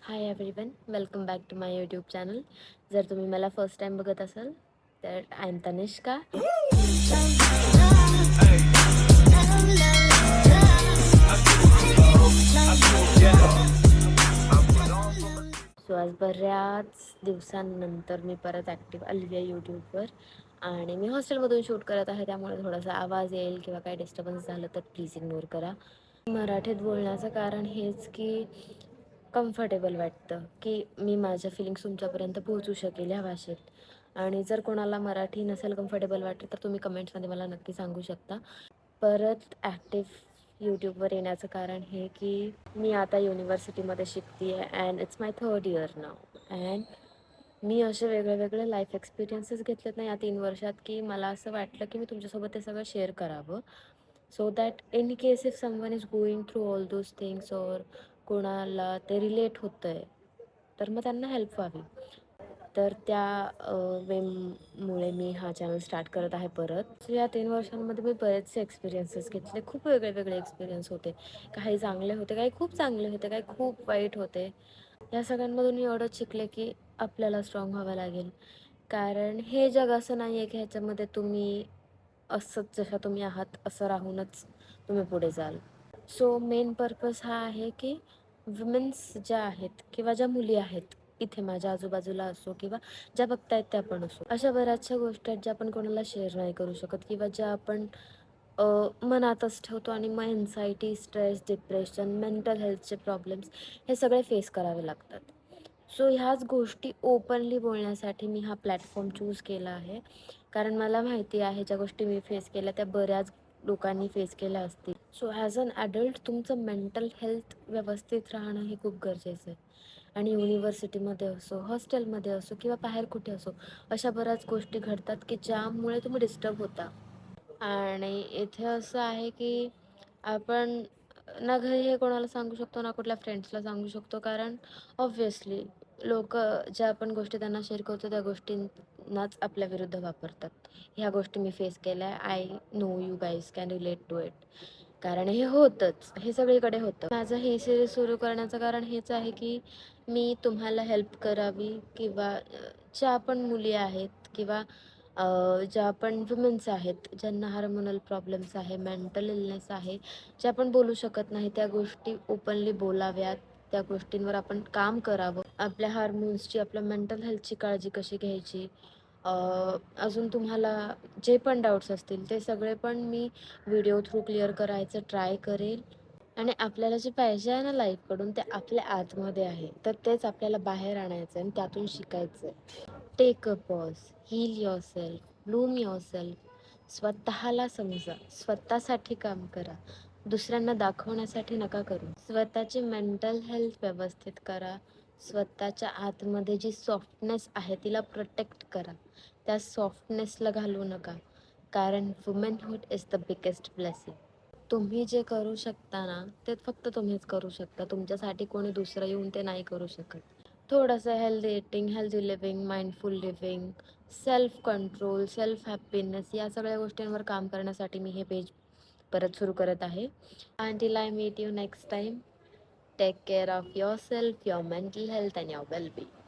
High everyone, welcome back to my YouTube channel. जर तुम्ही मला फर्स्ट टाइम बघत असाल तर आय एम तनिष्का. सो आज बऱ्याच दिवसांनंतर मी परत ॲक्टिव्ह आली आहे यूट्यूबवर आणि मी हॉस्टेलमधून शूट करत आहे, त्यामुळे थोडासा आवाज येईल किंवा काही डिस्टर्बन्स झालं तर प्लीज इग्नोर करा. मराठीत बोलण्याचं कारण हेच की कम्फर्टेबल वाटतं की मी माझ्या फिलिंग्स तुमच्यापर्यंत पोहोचू शकेल ह्या भाषेत. आणि जर कोणाला मराठी नसेल कम्फर्टेबल वाटत तर तुम्ही कमेंट्समध्ये मला नक्की सांगू शकता. परत ॲक्टिव्ह यूट्यूबवर येण्याचं कारण हे की मी आता युनिव्हर्सिटीमध्ये शिकते आहे and it's my 3rd year नाव. अँड मी असे वेगळे लाईफ एक्सपिरियन्सेस घेतलेत ना या 3 वर्षात की मला असं वाटलं की मी तुमच्यासोबत ते सगळं शेअर करावं. So that in case if someone is going through all those things और कोणाला ते रिलेट होतं आहे तर मग त्यांना हेल्प व्हावी. तर त्या वेमुळे मी हा चॅनल स्टार्ट करत आहे परत. सो या 3 वर्षांमध्ये मी बरेचसे एक्सपिरियन्सेस घेतले. खूप वेगळे एक्सपिरियन्स होते. काही चांगले होते, काही खूप चांगले होते, काही खूप वाईट होते. या सगळ्यांमधून मी एवढंच शिकले की आपल्याला स्ट्रॉंग व्हावं लागेल. कारण हे जग असं नाही आहे की ह्याच्यामध्ये तुम्ही असंच जसं तुम्ही आहात असं राहूनच तुम्ही पुढे जाल. सो मेन पर्पज हा आहे की वुमेन्स ज्या आहेत किंवा ज्या मुली आहेत इथे माझ्या आजूबाजूला असो किंवा ज्या बघतायत त्या पण असो, अशा बऱ्याचशा गोष्टी आहेत ज्या आपण कोणाला शेअर नाही करू शकत किंवा ज्या आपण मनातच ठेवतो आणि मग एन्झायटी, स्ट्रेस, डिप्रेशन, मेंटल हेल्थचे प्रॉब्लेम्स हे सगळे फेस करावे लागतात. सो ह्याच गोष्टी ओपनली बोलण्यासाठी मी हा प्लॅटफॉर्म चूज केला आहे. कारण मला माहिती आहे ज्या गोष्टी मी फेस केल्या त्या बऱ्याच लोकांनी फेस केल्या असतील. सो ॲज अन ॲडल्ट तुमचं मेंटल हेल्थ व्यवस्थित राहणं हे खूप गरजेचं आहे. आणि युनिव्हर्सिटीमध्ये असो, हॉस्टेलमध्ये असो किंवा बाहेर कुठे असो, अशा बऱ्याच गोष्टी घडतात की ज्यामुळे तुम्ही डिस्टर्ब होता. आणि इथे असं आहे की आपण ना घरी हे कोणाला सांगू शकतो ना कुठल्या फ्रेंड्सला सांगू शकतो. कारण ऑब्व्हियसली लोकं ज्या आपण गोष्टी त्यांना शेअर करतो त्या गोष्टींनाच आपल्या विरुद्ध वापरतात. ह्या गोष्टी मी फेस केल्या आहे. I know you guys can relate to it. कारण हे होतंच, हे सगळीकडे होतं. माझं ही सिरीज सुरू करण्याचं कारण हेच आहे की मी तुम्हाला हेल्प करावी किंवा ज्या पण मुली आहेत किंवा ज्या पण वुमेन्स आहेत ज्यांना हार्मोनल प्रॉब्लेम्स आहे, मेंटल इलनेस आहे, ज्या आपण बोलू शकत नाही त्या गोष्टी ओपनली बोलाव्यात. त्या गोष्टींवर आपण काम करावं. आपल्या हार्मोन्सची, आपल्या मेंटल हेल्थची काळजी कशी घ्यायची, अजून तुम्हाला जे पण डाऊट्स असतील ते सगळे पण मी व्हिडिओ थ्रू क्लिअर करायचं ट्राय करेल. आणि आपल्याला जे पाहिजे आहे ना लाईफकडून ते आपल्या आतमध्ये आहे, तर तेच आपल्याला बाहेर आणायचं आहे आणि त्यातून शिकायचं आहे. Take a pause, heal yourself, bloom yourself. स्वतःला समजा, स्वतःसाठी काम करा, दुसऱ्यांना दाखवण्यासाठी नका करू. स्वतःची मेंटल हेल्थ व्यवस्थित करा. स्वतःच्या आतमध्ये जी सॉफ्टनेस आहे तिला प्रोटेक्ट करा. त्या सॉफ्टनेसला घालवू नका. कारण वुमेनहूड इज द बिगेस्ट ब्लेसिंग. तुम्ही जे करू शकता ना ते फक्त तुम्हीच करू शकता. तुमच्यासाठी कोणी दुसरं येऊन ते नाही करू शकत. थोडंसं healthy eating, healthy living, mindful living, self control, self happiness या सगळ्या गोष्टींवर काम करण्यासाठी मी हे पेज परत सुरू करत आहे. Until I meet you next time, take care of yourself, your mental health and your well being.